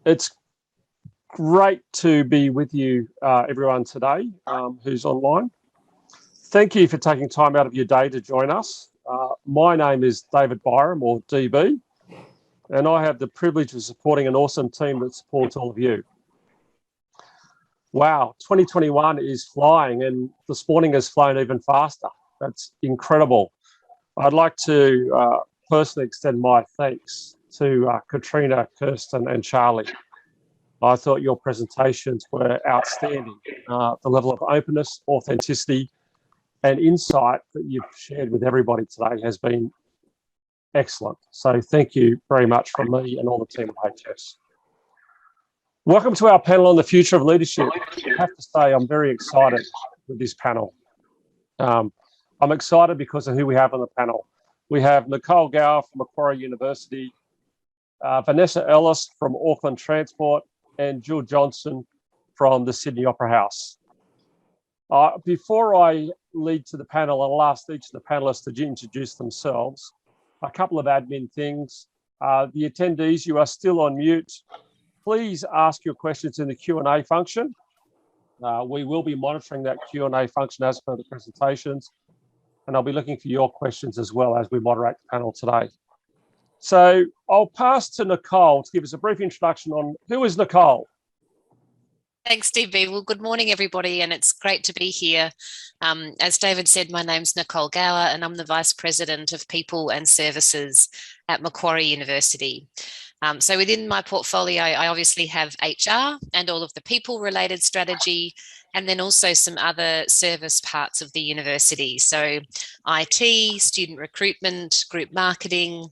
It's great to be with you, everyone today who's online. Thank you for taking time out of your day to join us. My name is David Byrum, or DB, and I have the privilege of supporting an awesome team that supports all of you. Wow, 2021 is flying, and this morning has flown even faster. That's incredible. I'd like to personally extend my thanks to Katrina, Kirsten and Charlie. I thought your presentations were outstanding. The level of openness, authenticity and insight that you've shared with everybody today has been excellent. So thank you very much from me and all the team at HS. Welcome to our panel on the future of leadership. I have to say I'm very excited with this panel. I'm excited because of who we have on the panel. We have Nicole Gower from Macquarie University, Vanessa Ellis from Auckland Transport, and Jill Johnson from the Sydney Opera House. Before I lead to the panel, I'll ask each of the panelists to introduce themselves. A couple of admin things. The attendees, you are still on mute. Please ask your questions in the Q&A function. We will be monitoring that Q&A function as per the presentations, and I'll be looking for your questions as well as we moderate the panel today. So I'll pass to Nicole to give us a brief introduction on who is Nicole. Thanks, DB. Well, good morning, everybody, and it's great to be here. As David said, my name's Nicole Gower, and I'm the Vice President of People and Services at Macquarie University. So within my portfolio, I obviously have HR and all of the people-related strategy, and then also some other service parts of the university. So IT, student recruitment, group marketing,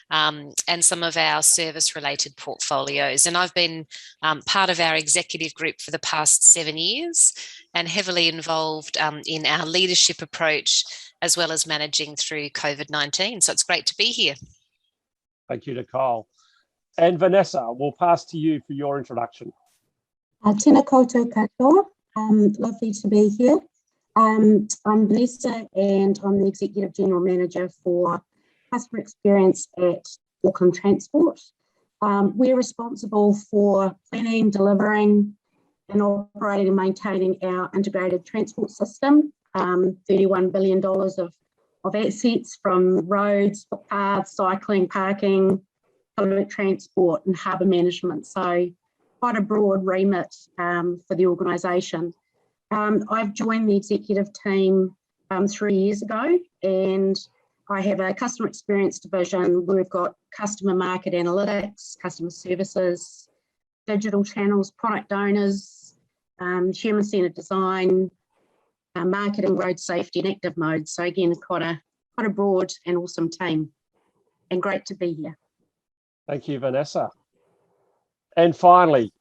and some of our service-related portfolios. And I've been part of our executive group for the past 7 years and heavily involved in our leadership approach, as well as managing through COVID-19. So it's great to be here. Thank you, Nicole. And Vanessa, we'll pass to you for your introduction. Tēnā koutou katoa. Lovely to be here. I'm Vanessa, and I'm the Executive General Manager for Customer Experience at Auckland Transport. We're responsible for planning, delivering and operating and maintaining our integrated transport system, $31 billion of assets from roads, footpaths, cycling, parking, public transport and harbour management. So quite a broad remit for the organisation. I've joined the executive team 3 years ago, and I have a customer experience division. We've got customer market analytics, customer services, digital channels, product owners, human-centred design, marketing, road safety and active mode. So again, quite a broad and awesome team, and great to be here. Thank you, Vanessa. And finally,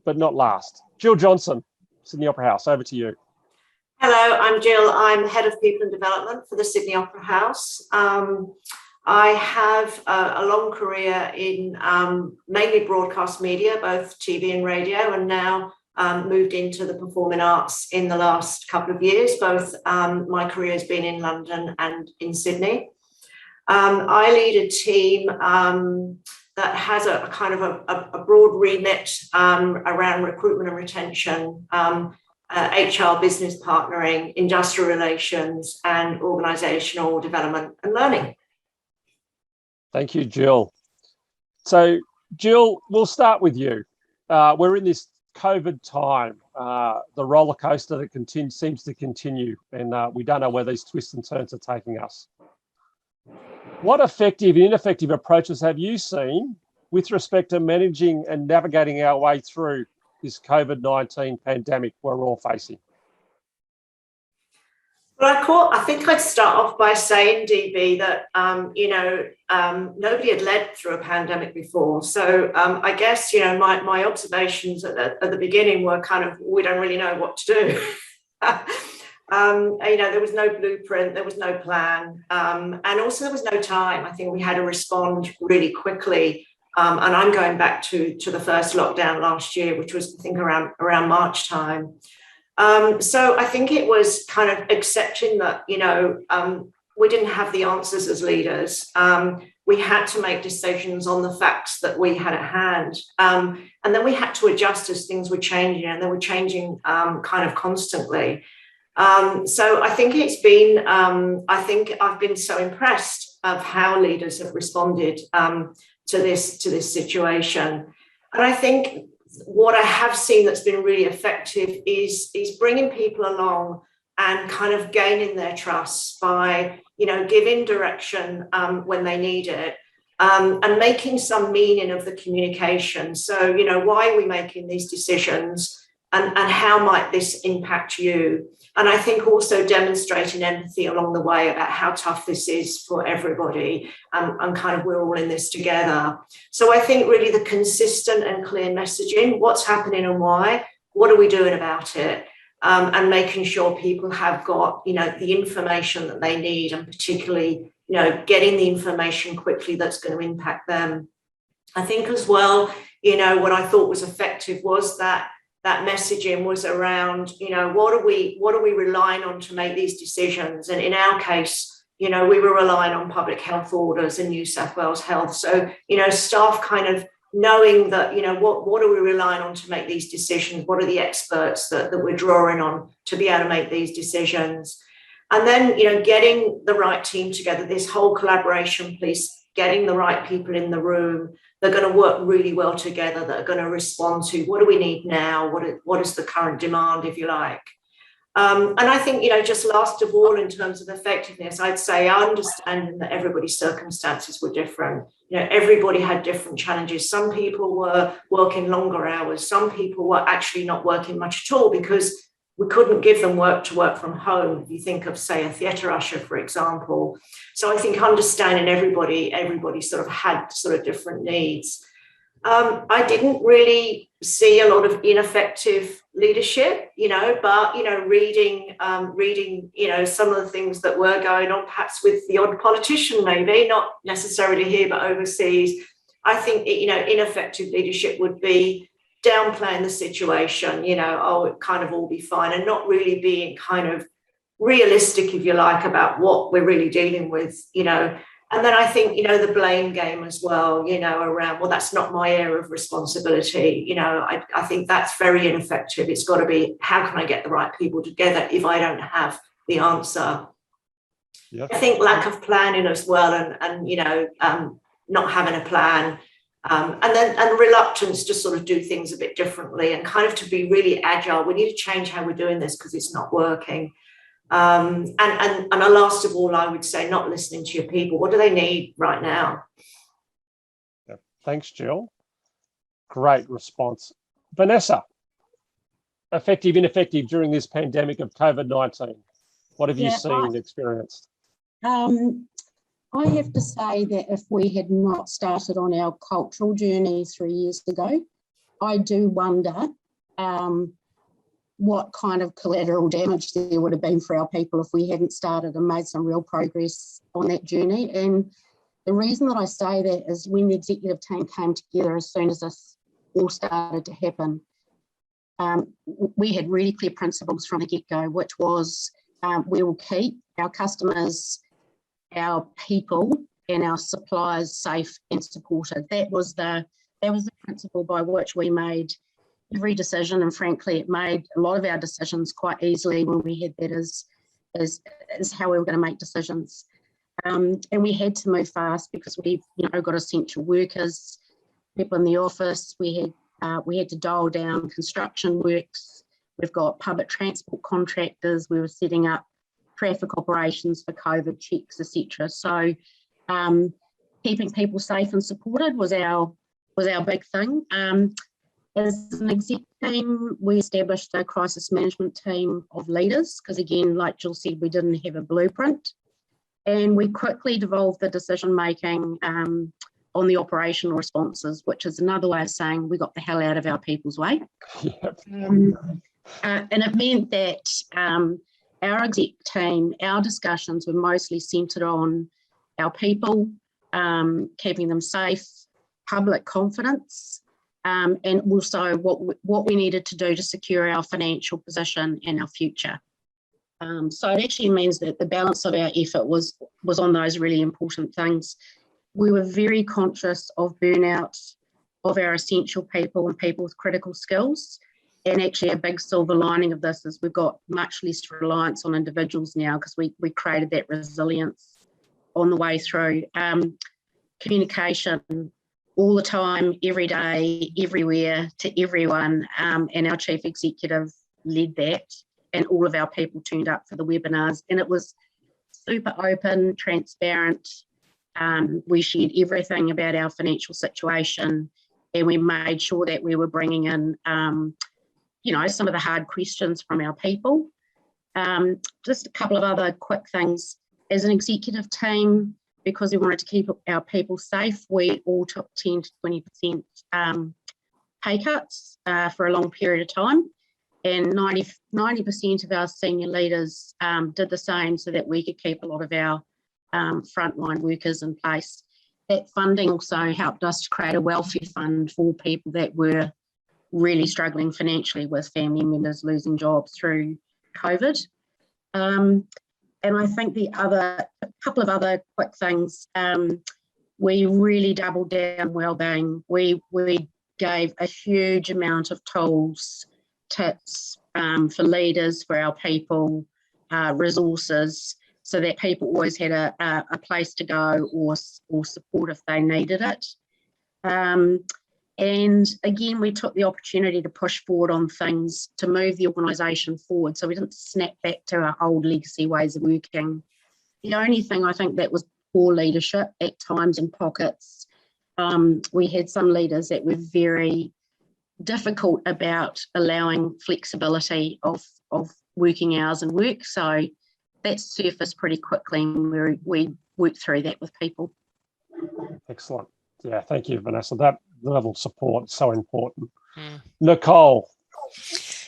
but not last, Jill Johnson, Sydney Opera House, over to you. Hello, I'm Jill. I'm Head of People and Development for the Sydney Opera House. I have a long career in mainly broadcast media, both TV and radio, and now moved into the performing arts in the last couple of years. Both my career has been in London and in Sydney. I lead a team that has a kind of a broad remit around recruitment and retention, HR, business partnering, industrial relations, and organisational development and learning. Thank you, Jill. So, Jill, we'll start with you. We're in this COVID time, the roller coaster that seems to continue, and we don't know where these twists and turns are taking us. What effective and ineffective approaches have you seen with respect to managing and navigating our way through this COVID-19 pandemic we're all facing? Well, I think I'd start off by saying, DB, that, nobody had led through a pandemic before. So I guess, my observations at the beginning were kind of, we don't really know what to do. There was no blueprint, there was no plan, and also there was no time. I think we had to respond really quickly. And I'm going back to the first lockdown last year, which was, I think, around March time. So I think it was kind of accepting that, we didn't have the answers as leaders. we had to make decisions on the facts that we had at hand. And then we had to adjust as things were changing, and they were changing kind of constantly. So I think it's been, I think I've been so impressed of how leaders have responded to this situation. And I think what I have seen that's been really effective is bringing people along and kind of gaining their trust by, giving direction when they need it, and making some meaning of the communication. So, why are we making these decisions, and how might this impact you? And I think also demonstrating empathy along the way about how tough this is for everybody, and kind of we're all in this together. So I think really the consistent and clear messaging, what's happening and why, what are we doing about it? And making sure people have got, the information that they need, and particularly, getting the information quickly that's going to impact them. I think as well, what I thought was effective was that messaging was around, what are we relying on to make these decisions? And in our case, we were relying on public health orders and New South Wales Health. So, staff kind of knowing that, what are we relying on to make these decisions? What are the experts that we're drawing on to be able to make these decisions? And then, getting the right team together, this whole collaboration piece, getting the right people in the room, they're going to work really well together, that are going to respond to what do we need now? What is the current demand, if you like? And I think, just last of all, in terms of effectiveness, I'd say understanding that everybody's circumstances were different. Everybody had different challenges. Some people were working longer hours. Some people were actually not working much at all because we couldn't give them work to work from home. If you think of, say, a theatre usher, for example. So I think understanding everybody sort of had sort of different needs. I didn't really see a lot of ineffective leadership, but, reading, some of the things that were going on, perhaps with the odd politician, maybe, not necessarily here, but overseas. I think, ineffective leadership would be downplaying the situation, it kind of all be fine, and not really being kind of realistic, if you like, about what we're really dealing with, And then I think, the blame game as well, around, well, that's not my area of responsibility. I think that's very ineffective. It's got to be, how can I get the right people together if I don't have the answer? Yep. I think lack of planning as well, and not having a plan, and reluctance to sort of do things a bit differently, and kind of to be really agile. We need to change how we're doing this because it's not working. And last of all, I would say not listening to your people. What do they need right now? Yeah. Thanks, Jill. Great response. Vanessa, effective, ineffective during this pandemic of COVID-19. What have you seen and experienced? I have to say that if we had not started on our cultural journey 3 years ago, I do wonder what kind of collateral damage there would have been for our people if we hadn't started and made some real progress on that journey. And the reason that I say that is when the executive team came together as soon as this all started to happen, we had really clear principles from the get-go, which was we will keep our customers, our people and our suppliers safe and supported. That was the principle by which we made every decision, and frankly, it made a lot of our decisions quite easily when we had that as how we were going to make decisions. And we had to move fast because we, got essential workers, people in the office. We had to dial down construction works. We've got public transport contractors. We were setting up traffic operations for COVID checks, etc. So keeping people safe and supported was our big thing. As an exec team, we established a crisis management team of leaders because, again, like Jill said, we didn't have a blueprint. And we quickly devolved the decision-making on the operational responses, which is another way of saying we got the hell out of our people's way. Yep. And it meant that our exec team, our discussions were mostly centred on our people, keeping them safe, public confidence, and also what we needed to do to secure our financial position and our future. So it actually means that the balance of our effort was on those really important things. we were very conscious of burnout of our essential people and people with critical skills. And actually a big silver lining of this is we've got much less reliance on individuals now because we created that resilience on the way through. Communication all the time, every day, everywhere, to everyone. And our chief executive led that, and all of our people turned up for the webinars. And it was super open, transparent. We shared everything about our financial situation, and we made sure that we were bringing in, some of the hard questions from our people. Just a couple of other quick things. As an executive team, because we wanted to keep our people safe, we all took 10 to 20% pay cuts for a long period of time. And 90% of our senior leaders did the same so that we could keep a lot of our frontline workers in place. That funding also helped us to create a welfare fund for people that were really struggling financially with family members losing jobs through COVID. And I think a couple of other quick things, we really doubled down wellbeing. We gave a huge amount of tools, tips for leaders, for our people, resources, so that people always had a place to go or support if they needed it. And again, we took the opportunity to push forward on things to move the organisation forward. So we didn't snap back to our old legacy ways of working. The only thing I think that was poor leadership at times in pockets. We had some leaders that were very difficult about allowing flexibility of working hours and work. So that surfaced pretty quickly, and we worked through that with people. Excellent. Yeah, thank you, Vanessa. That level of support is so important. Nicole.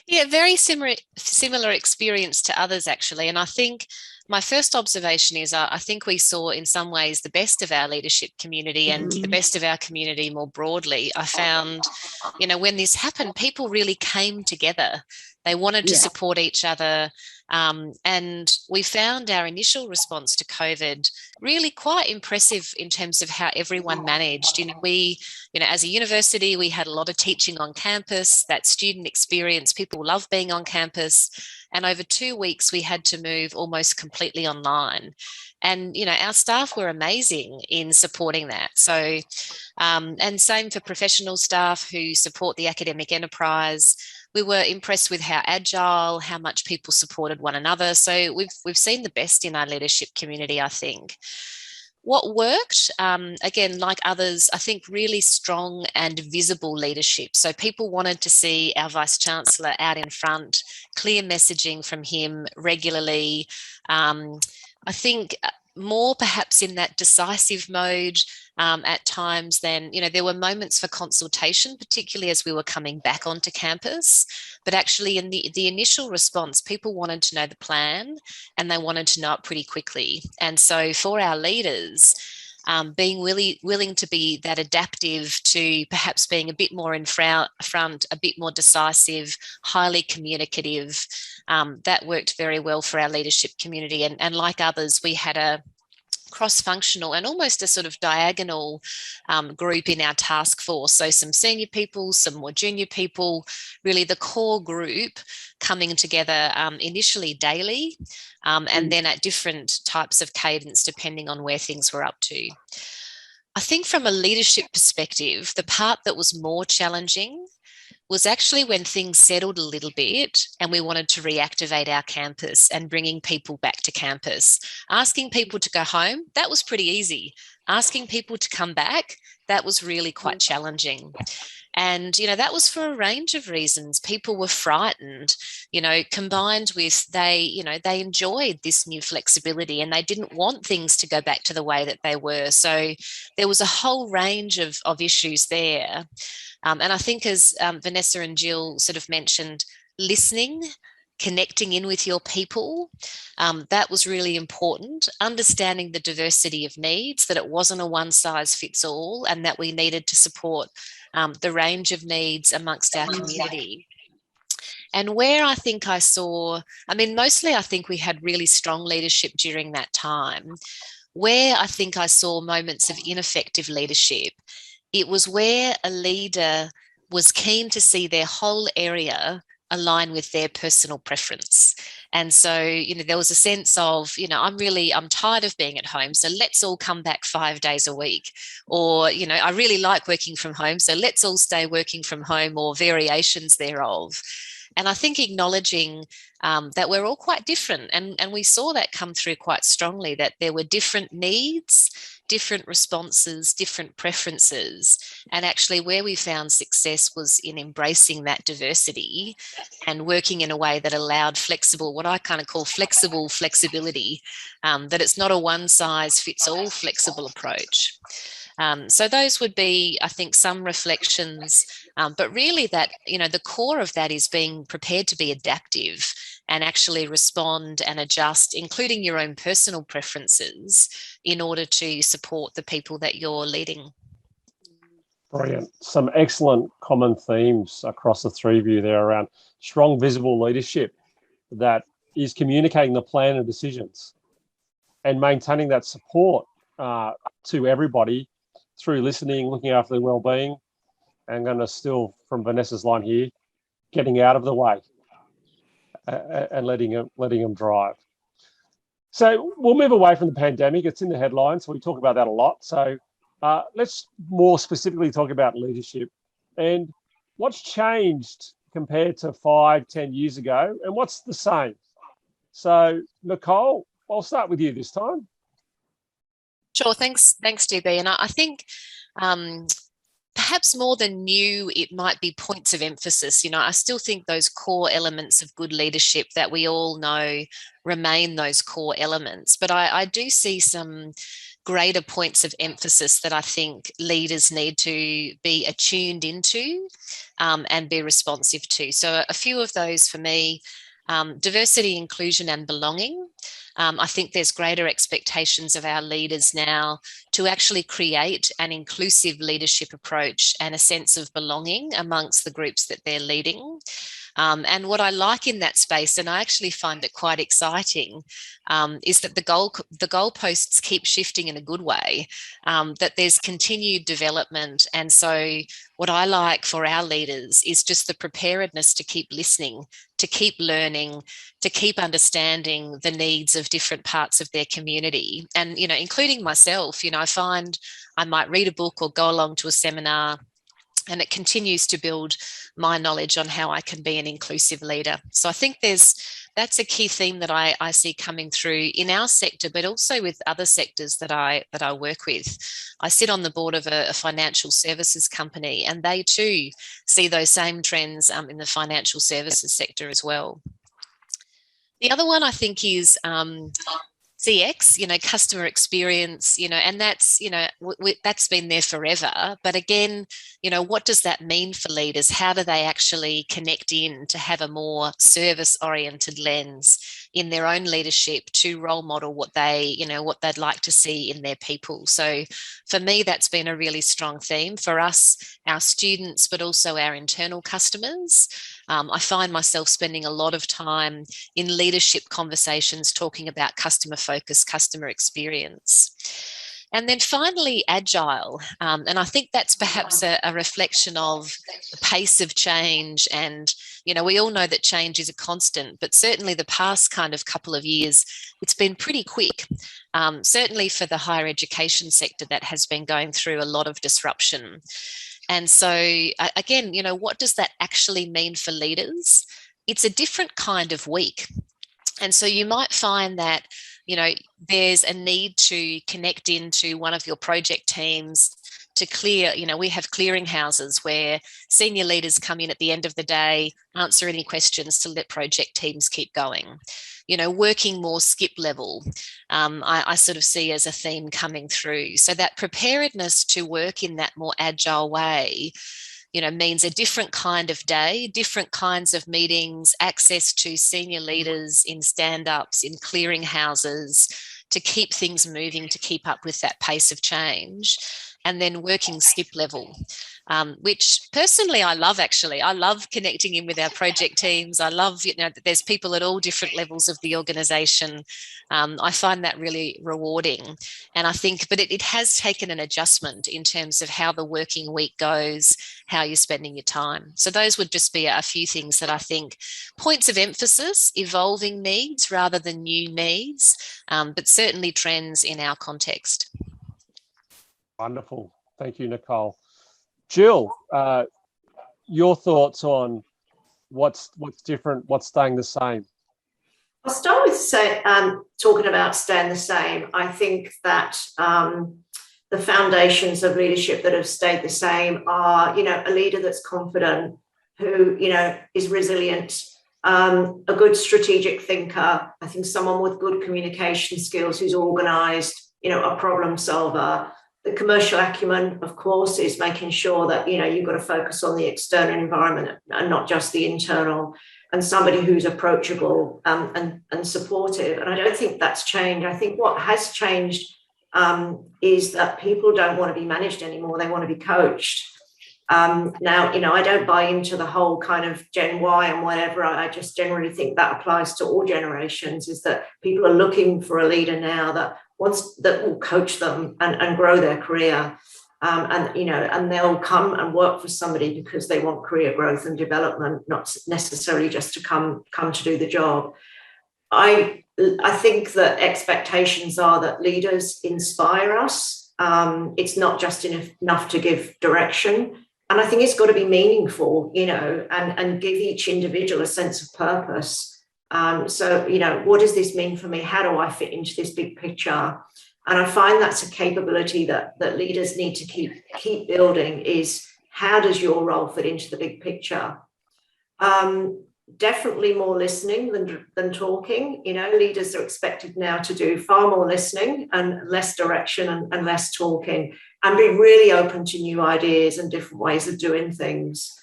Yeah, very similar experience to others, actually. And I think my first observation is I think we saw in some ways the best of our leadership community and the best of our community more broadly. I found, when this happened, people really came together. They wanted to support each other. And we found our initial response to COVID really quite impressive in terms of how everyone managed. We, as a university, we had a lot of teaching on campus, that student experience. People love being on campus. And over 2 weeks, we had to move almost completely online. And, our staff were amazing in supporting that. So, and same for professional staff who support the academic enterprise. We were impressed with how agile, how much people supported one another. So we've seen the best in our leadership community, I think. What worked, again, like others, I think really strong and visible leadership. So people wanted to see our Vice-Chancellor out in front, clear messaging from him regularly. I think more perhaps in that decisive mode at times than, there were moments for consultation, particularly as we were coming back onto campus. But actually in the initial response, people wanted to know the plan and they wanted to know it pretty quickly. And so for our leaders, being willing to be that adaptive to perhaps being a bit more in front, a bit more decisive, highly communicative, that worked very well for our leadership community. And like others, we had a cross-functional and almost a sort of diagonal group in our task force. So some senior people, some more junior people, really the core group coming together initially daily and then at different types of cadence depending on where things were up to. I think from a leadership perspective, the part that was more challenging was actually when things settled a little bit and we wanted to reactivate our campus and bringing people back to campus. Asking people to go home, that was pretty easy. Asking people to come back, that was really quite challenging. And, that was for a range of reasons. People were frightened, combined with they enjoyed this new flexibility and they didn't want things to go back to the way that they were. So there was a whole range of issues there. And I think as Vanessa and Jill sort of mentioned, listening, connecting in with your people, that was really important. Understanding the diversity of needs, that it wasn't a one size fits all and that we needed to support the range of needs amongst our community. And where I think mostly I think we had really strong leadership during that time. where I think I saw moments of ineffective leadership, it was where a leader was keen to see their whole area align with their personal preference. And so, there was a sense of, I'm tired of being at home, so let's all come back 5 days a week. Or, I really like working from home, so let's all stay working from home, or variations thereof. And I think acknowledging that we're all quite different, and we saw that come through quite strongly, that there were different needs, different responses, different preferences. And actually where we found success was in embracing that diversity and working in a way that allowed flexible, what I kind of call flexible flexibility, that it's not a one size fits all flexible approach. So those would be, I think, some reflections, but really that, the core of that is being prepared to be adaptive and actually respond and adjust, including your own personal preferences, in order to support the people that you're leading. Brilliant. Some excellent common themes across the three of you there around strong, visible leadership that is communicating the plan and decisions and maintaining that support to everybody through listening, looking after their well-being. I'm going to steal from Vanessa's line here, getting out of the way and letting them drive. So we'll move away from the pandemic. It's in the headlines, so we talk about that a lot. So let's more specifically talk about leadership and what's changed compared to 5-10 years ago, and what's the same. So Nicole, I'll start with you this time. Sure, thanks, DB. And I think perhaps more than new, it might be points of emphasis. I still think those core elements of good leadership that we all know remain those core elements. But I do see some greater points of emphasis that I think leaders need to be attuned into and be responsive to. So a few of those for me, diversity, inclusion, and belonging. I think there's greater expectations of our leaders now to actually create an inclusive leadership approach and a sense of belonging amongst the groups that they're leading. And what I like in that space, and I actually find it quite exciting, is that the goalposts keep shifting in a good way, that there's continued development. And so what I like for our leaders is just the preparedness to keep listening, to keep learning, to keep understanding the needs of different parts of their community. And, including myself, I find I might read a book or go along to a seminar, and it continues to build my knowledge on how I can be an inclusive leader. So I think that's a key theme that I see coming through in our sector, but also with other sectors that I work with. I sit on the board of a financial services company, and they too see those same trends in the financial services sector as well. The other one I think is CX, customer experience, and that's, that's been there forever. But again, what does that mean for leaders? How do they actually connect in to have a more service-oriented lens in their own leadership to role model what they'd like to see in their people? So for me, that's been a really strong theme for us, our students, but also our internal customers. I find myself spending a lot of time in leadership conversations talking about customer focus, customer experience. And then finally, agile. And I think that's perhaps a reflection of the pace of change. And, we all know that change is a constant, but certainly the past kind of couple of years, it's been pretty quick. Certainly for the higher education sector, that has been going through a lot of disruption. And so, again, what does that actually mean for leaders? It's a different kind of week. And so you might find that, there's a need to connect into one of your project teams to clear, we have clearing houses where senior leaders come in at the end of the day, answer any questions to let project teams keep going. Working more skip level, I sort of see as a theme coming through. So that preparedness to work in that more agile way, means a different kind of day, different kinds of meetings, access to senior leaders in stand-ups, in clearing houses, to keep things moving, to keep up with that pace of change. and then working skip level, which personally I love. Actually, I love connecting in with our project teams. I love, that there's people at all different levels of the organisation. I find that really rewarding, and I think, but it has taken an adjustment in terms of how the working week goes, how you're spending your time. So those would just be a few things that I think, points of emphasis, evolving needs rather than new needs, but certainly trends in our context. Wonderful. Thank you, Nicole. Jill, your thoughts on what's different, what's staying the same? I'll start with talking about staying the same. I think that the foundations of leadership that have stayed the same are, a leader that's confident, who, is resilient, a good strategic thinker. I think someone with good communication skills, who's organised, a problem solver. The commercial acumen, of course, is making sure that, you've got to focus on the external environment and not just the internal, and somebody who's approachable and supportive. And I don't think that's changed. I think what has changed is that people don't want to be managed anymore. They want to be coached. Now, I don't buy into the whole kind of Gen Y and whatever. I just generally think that applies to all generations, is that people are looking for a leader now that will coach them and grow their career. And they'll come and work for somebody because they want career growth and development, not necessarily just to come to do the job. I think that expectations are that leaders inspire us. It's not just enough to give direction. And I think it's got to be meaningful, and give each individual a sense of purpose. So, what does this mean for me? How do I fit into this big picture? And I find that's a capability that leaders need to keep building, is how does your role fit into the big picture? Definitely more listening than talking. Leaders are expected now to do far more listening and less direction and less talking, and be really open to new ideas and different ways of doing things.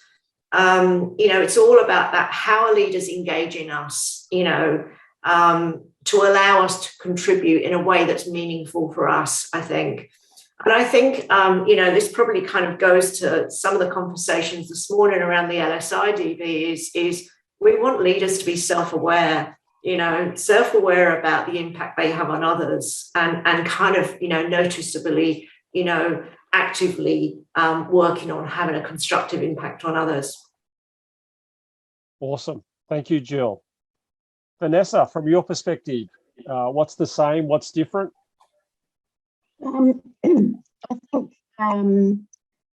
It's all about that. How are leaders engaging us, to allow us to contribute in a way that's meaningful for us, I think. And I think, this probably kind of goes to some of the conversations this morning around the LSI-DB is we want leaders to be self-aware, self-aware about the impact they have on others, and kind of, noticeably, actively working on having a constructive impact on others. Awesome. Thank you, Jill. Vanessa, from your perspective, what's the same? What's different? I think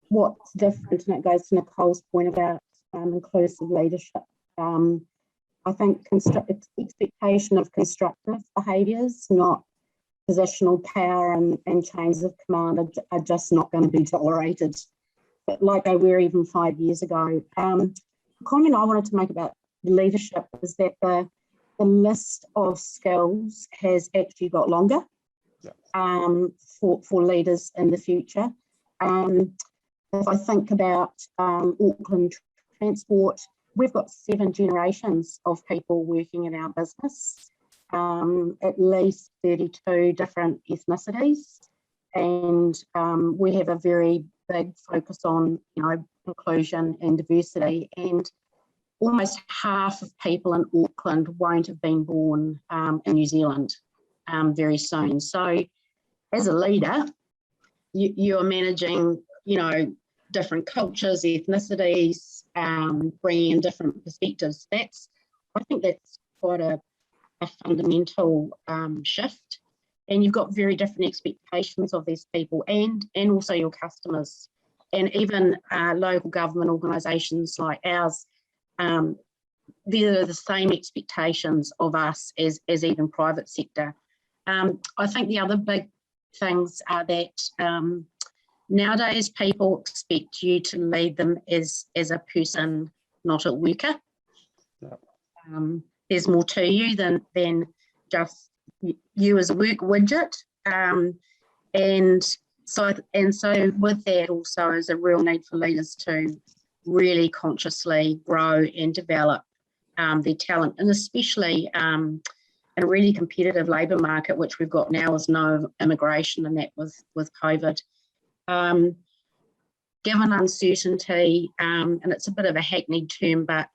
what's different, and it goes to Nicole's point about inclusive leadership. I think expectation of constructive behaviours, not positional power and chains of command, are just not going to be tolerated, but like they were even 5 years ago. The comment I wanted to make about leadership is that the list of skills has actually got longer for leaders in the future. If I think about Auckland Transport, we've got 7 generations of people working in our business, at least 32 different ethnicities, and we have a very big focus on inclusion and diversity, and almost half of people in Auckland won't have been born in New Zealand very soon. So as a leader, you are managing, different cultures, ethnicities, bringing in different perspectives. I think that's quite a fundamental shift. And you've got very different expectations of these people and also your customers. And even local government organisations like ours, they're the same expectations of us as even private sector. I think the other big things are that nowadays people expect you to lead them as a person, not a worker. Yeah. There's more to you than just you as a work widget. And so with that also is a real need for leaders to really consciously grow and develop their talent, and especially in a really competitive labour market, which we've got now is no immigration, and that with COVID. Given uncertainty, and it's a bit of a hackneyed term, but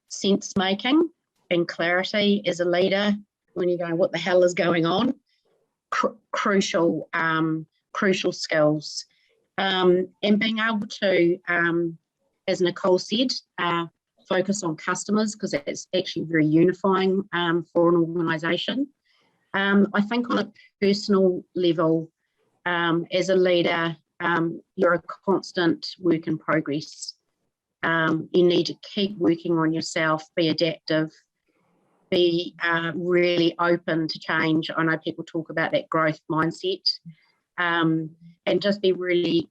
sense making and clarity as a leader when you're going, what the hell is going on? Crucial skills. And being able to, as Nicole said, focus on customers, because it's actually very unifying for an organisation. I think on a personal level, as a leader, you're a constant work in progress. You need to keep working on yourself, be adaptive, be really open to change. I know people talk about that growth mindset, and just be really,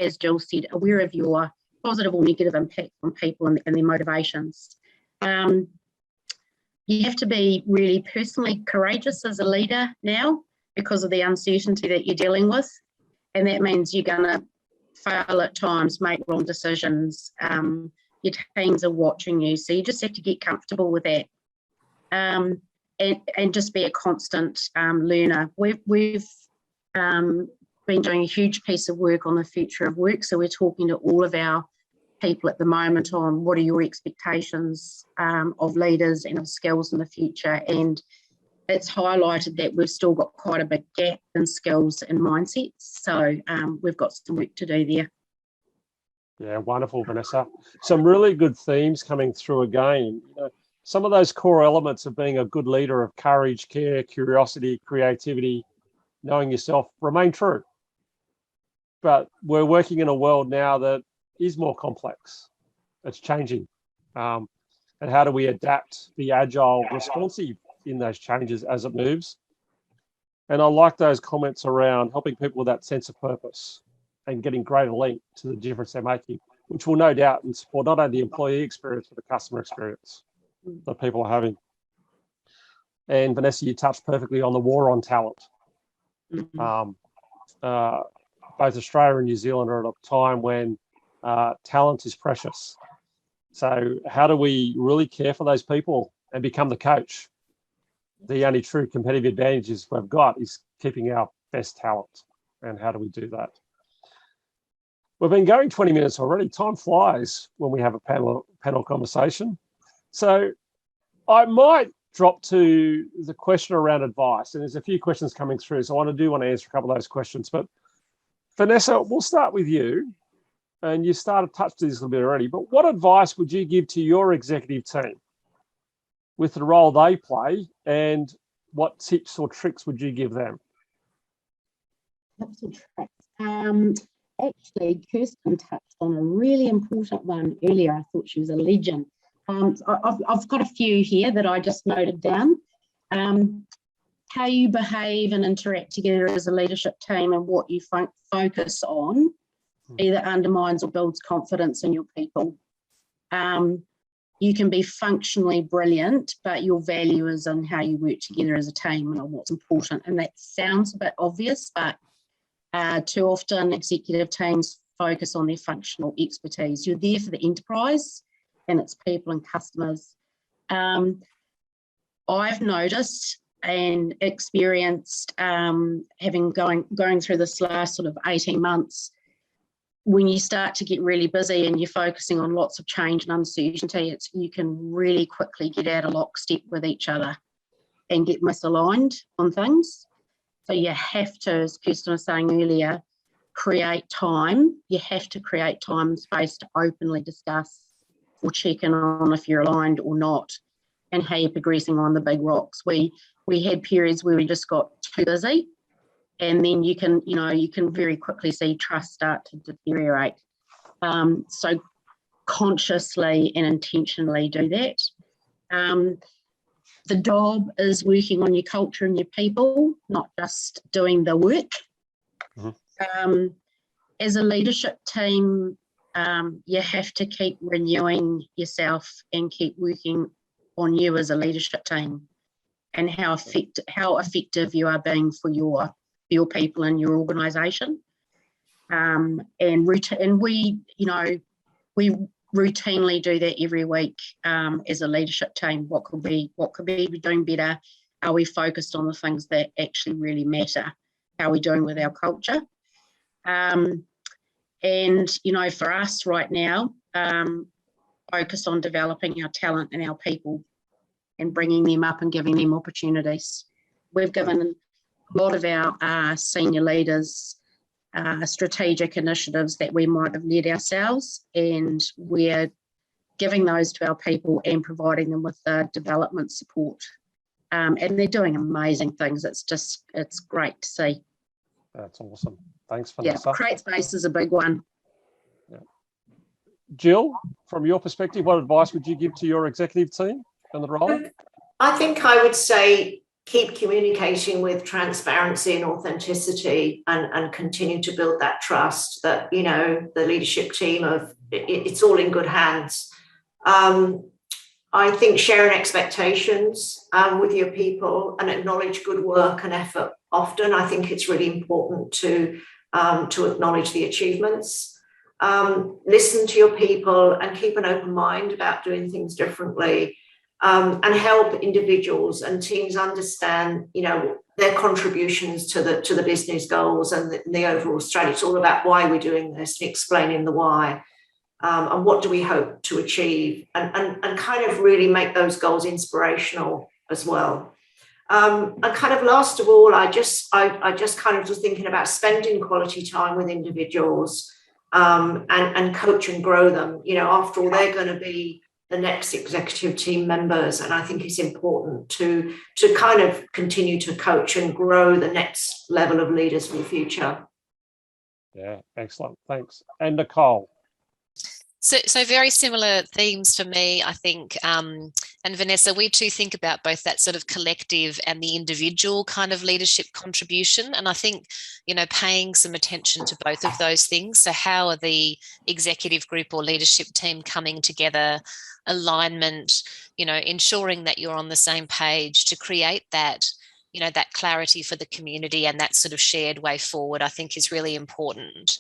as Jill said, aware of your positive or negative impact on people and their motivations. You have to be really personally courageous as a leader now because of the uncertainty that you're dealing with. And that means you're going to fail at times, make wrong decisions. Your teams are watching you. So you just have to get comfortable with that, and just be a constant learner. We've been doing a huge piece of work on the future of work. So we're talking to all of our people at the moment on what are your expectations of leaders and of skills in the future. And it's highlighted that we've still got quite a big gap in skills and mindsets. So we've got some work to do there. Yeah, wonderful, Vanessa. Some really good themes coming through again. Some of those core elements of being a good leader of courage, care, curiosity, creativity, knowing yourself remain true. But we're working in a world now that is more complex. It's changing. And how do we adapt, be agile, responsive in those changes as it moves? And I like those comments around helping people with that sense of purpose and getting greater link to the difference they're making, which will no doubt support not only the employee experience, but the customer experience that people are having. And Vanessa, you touched perfectly on the war on talent. Both Australia and New Zealand are at a time when talent is precious. So how do we really care for those people and become the coach? The only true competitive advantages we've got is keeping our best talent. And how do we do that? We've been going 20 minutes already. Time flies when we have a panel conversation. So I might drop to the question around advice. And there's a few questions coming through, so I want to answer a couple of those questions. But Vanessa, we'll start with you. And you started touched this a little bit already, but what advice would you give to your executive team with the role they play, and what tips or tricks would you give them? Tips and tricks. Actually, Kirsten touched on a really important one earlier. I thought she was a legend. I've got a few here that I just noted down. How you behave and interact together as a leadership team, and what you focus on either undermines or builds confidence in your people. You can be functionally brilliant, but your value is in how you work together as a team and on what's important. And that sounds a bit obvious, but too often executive teams focus on their functional expertise. You're there for the enterprise and its people and customers. I've noticed and experienced, having going through this last sort of 18 months, when you start to get really busy and you're focusing on lots of change and uncertainty, you can really quickly get out of lockstep with each other and get misaligned on things. So you have to, as Kirsten was saying earlier, create time. You have to create time and space to openly discuss or check in on if you're aligned or not, and how you're progressing on the big rocks. We had periods where we just got too busy, and then you can very quickly see trust start to deteriorate. So consciously and intentionally do that. The job is working on your culture and your people, not just doing the work. Mm-hmm. As a leadership team, you have to keep renewing yourself and keep working on you as a leadership team, and how effective you are being for your people and your organisation. And we routinely do that every week as a leadership team. What could we be doing better? Are we focused on the things that actually really matter? How are we doing with our culture? And, for us right now, focus on developing our talent and our people and bringing them up and giving them opportunities. We've given a lot of our senior leaders strategic initiatives that we might have led ourselves, and we're giving those to our people and providing them with development support. And they're doing amazing things. It's great to see. That's awesome. Thanks, Vanessa. Yeah, create space is a big one. Yeah. Jill, from your perspective, what advice would you give to your executive team in the role? I think I would say keep communicating with transparency and authenticity, and continue to build that trust that, the leadership team it's all in good hands. I think sharing expectations with your people and acknowledge good work and effort often. I think it's really important to acknowledge the achievements. Listen to your people and keep an open mind about doing things differently, and help individuals and teams understand, their contributions to the business goals and the overall strategy. It's all about why we're doing this and explaining the why. And what do we hope to achieve, and kind of really make those goals inspirational as well. And kind of last of all, I just kind of was thinking about spending quality time with individuals, and coach and grow them. After all, they're going to be the next executive team members, and I think it's important to kind of continue to coach and grow the next level of leaders for the future. Yeah, excellent. Thanks. And Nicole. So very similar themes for me, I think. And Vanessa, we too think about both that sort of collective and the individual kind of leadership contribution. And I think, paying some attention to both of those things. So how are the executive group or leadership team coming together, alignment, ensuring that you're on the same page to create that, that clarity for the community and that sort of shared way forward, I think is really important.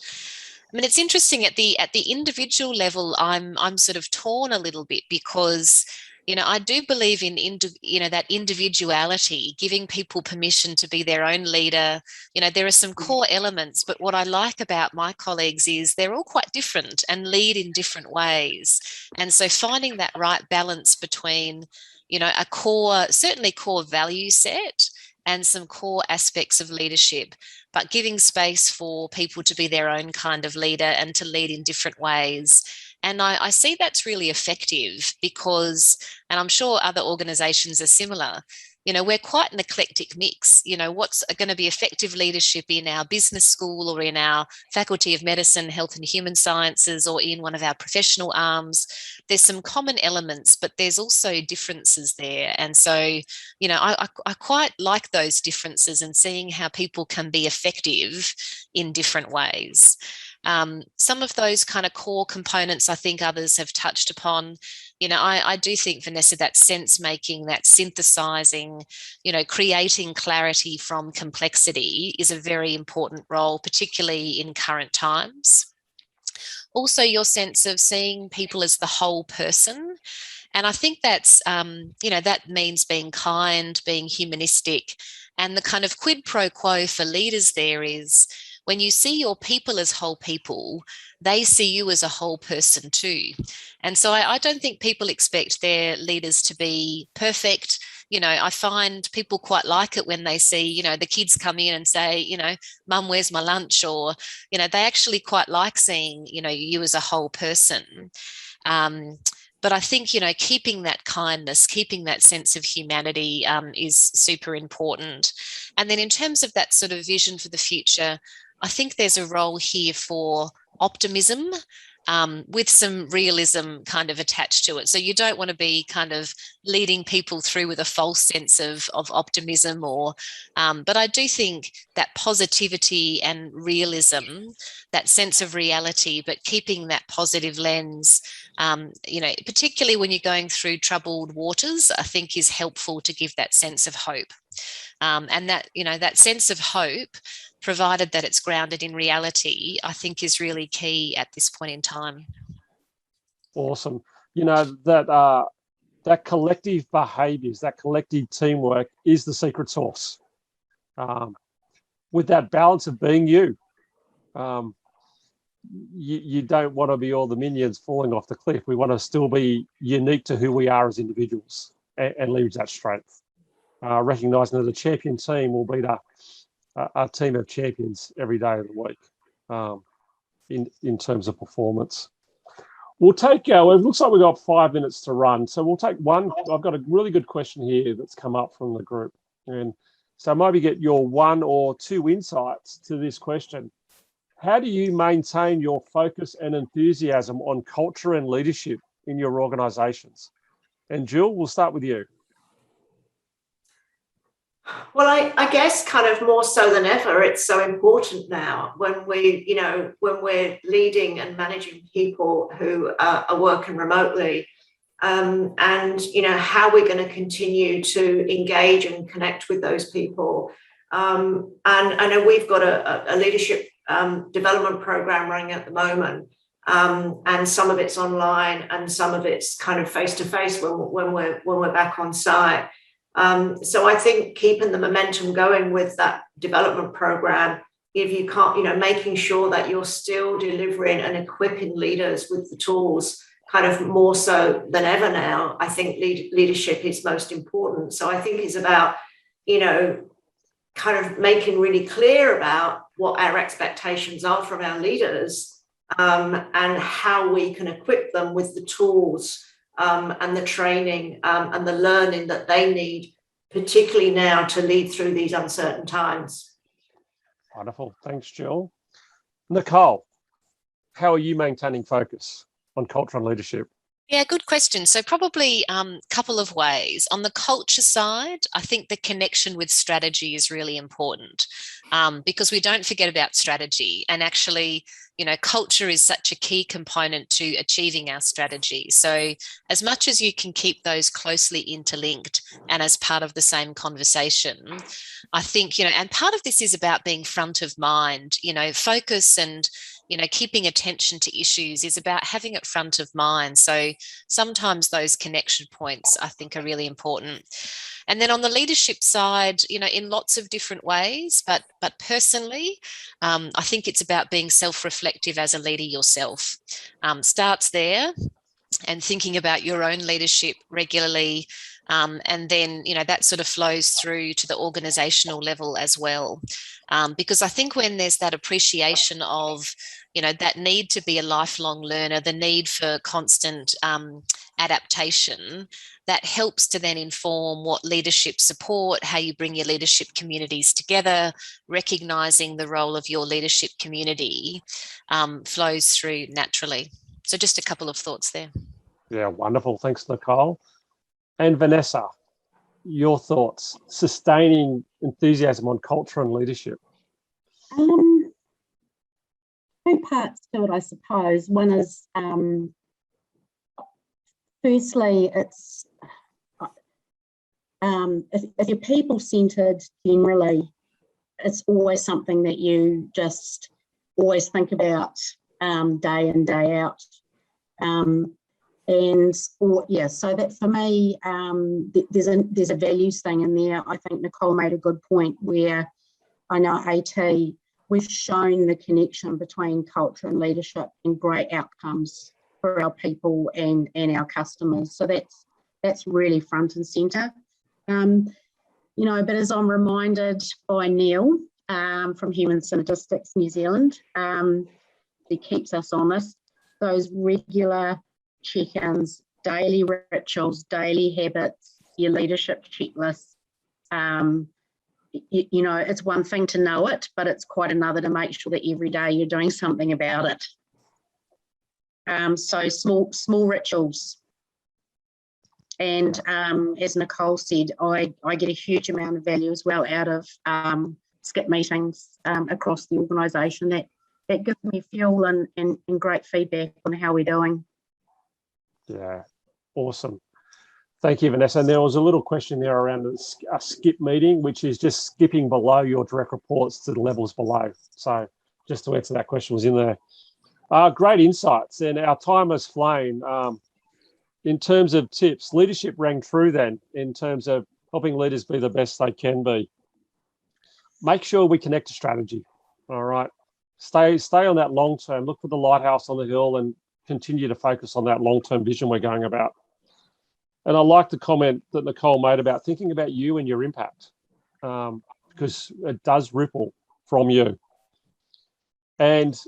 I mean, it's interesting at the individual level, I'm sort of torn a little bit because, I do believe in, that individuality, giving people permission to be their own leader. There are some core elements, but what I like about my colleagues is they're all quite different and lead in different ways. And so finding that right balance between, certainly core value set and some core aspects of leadership, but giving space for people to be their own kind of leader and to lead in different ways. And I see that's really effective because, and I'm sure other organisations are similar, we're quite an eclectic mix. What's going to be effective leadership in our business school or in our Faculty of Medicine, Health and Human Sciences, or in one of our professional arms? There's some common elements, but there's also differences there. And so, I quite like those differences and seeing how people can be effective in different ways. Some of those kind of core components, I think others have touched upon. I do think, Vanessa, that sense making, that synthesizing, creating clarity from complexity is a very important role, particularly in current times. Also, your sense of seeing people as the whole person. And I think that's, that means being kind, being humanistic. And the kind of quid pro quo for leaders there is, when you see your people as whole people, they see you as a whole person too. And so I don't think people expect their leaders to be perfect. I find people quite like it when they see, the kids come in and say, Mum, where's my lunch? Or, they actually quite like seeing, you as a whole person. But I think, keeping that kindness, keeping that sense of humanity is super important. And then in terms of that sort of vision for the future, I think there's a role here for optimism with some realism kind of attached to it. So you don't want to be kind of leading people through with a false sense of optimism but I do think that positivity and realism, that sense of reality, but keeping that positive lens, particularly when you're going through troubled waters, I think is helpful to give that sense of hope. And that, that sense of hope, provided that it's grounded in reality, I think is really key at this point in time. Awesome. That collective behaviours, that collective teamwork is the secret sauce. With that balance of being you, you don't want to be all the minions falling off the cliff. We want to still be unique to who we are as individuals and leverage that strength. Recognising that a champion team will beat a team of champions every day of the week in terms of performance. We'll take, it looks like we've got 5 minutes to run. So we'll take one. I've got a really good question here that's come up from the group. And so maybe get your 1 or 2 insights to this question. How do you maintain your focus and enthusiasm on culture and leadership in your organisations? And Jill, we'll start with you. Well, I guess kind of more so than ever, it's so important now when we're leading and managing people who are working remotely, and how we're going to continue to engage and connect with those people. And I know we've got a leadership development program running at the moment, and some of it's online and some of it's kind of face to face when we're back on site. So I think keeping the momentum going with that development program, if you can't, making sure that you're still delivering and equipping leaders with the tools kind of more so than ever now, I think leadership is most important. So I think it's about, kind of making really clear about what our expectations are from our leaders, and how we can equip them with the tools and the training and the learning that they need, particularly now to lead through these uncertain times. Wonderful. Thanks, Jill. Nicole, how are you maintaining focus on culture and leadership? Yeah, good question. So probably a couple of ways. On the culture side, I think the connection with strategy is really important, because we don't forget about strategy. And actually, culture is such a key component to achieving our strategy. So as much as you can keep those closely interlinked and as part of the same conversation, I think, and part of this is about being front of mind, focus and keeping attention to issues is about having it front of mind. So sometimes those connection points I think are really important. And then on the leadership side, in lots of different ways, but personally, I think it's about being self-reflective as a leader yourself. Starts there, and thinking about your own leadership regularly. And then, that sort of flows through to the organisational level as well. Because I think when there's that appreciation of, that need to be a lifelong learner, the need for constant adaptation, that helps to then inform what leadership support, how you bring your leadership communities together, recognising the role of your leadership community flows through naturally. So just a couple of thoughts there. Yeah, wonderful. Thanks, Nicole. And Vanessa, your thoughts, sustaining enthusiasm on culture and leadership? Two parts to it, I suppose. One is, firstly, it's if you're people-centred generally, it's always something that you just always think about day in, day out. So that for me, there's a values thing in there. I think Nicole made a good point where I know AT, we've shown the connection between culture and leadership and great outcomes for our people and our customers. So that's really front and centre. But as I'm reminded by Neil from Human Synergistics New Zealand, he keeps us honest, those regular check-ins, daily rituals, daily habits, your leadership checklist. It's one thing to know it, but it's quite another to make sure that every day you're doing something about it. So small rituals. And as Nicole said, I get a huge amount of value as well out of skip meetings across the organisation. That gives me fuel and great feedback on how we're doing. Yeah, awesome. Thank you, Vanessa. And there was a little question there around a skip meeting, which is just skipping below your direct reports to the levels below. So just to answer that question was in there. Great insights, and our time has flown. In terms of tips, leadership rang true then in terms of helping leaders be the best they can be. Make sure we connect to strategy, all right? stay on that long term. Look for the lighthouse on the hill and continue to focus on that long-term vision we're going about. And I like the comment that Nicole made about thinking about you and your impact, because it does ripple from you. And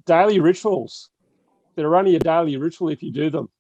daily rituals, they're only a daily ritual if you do them.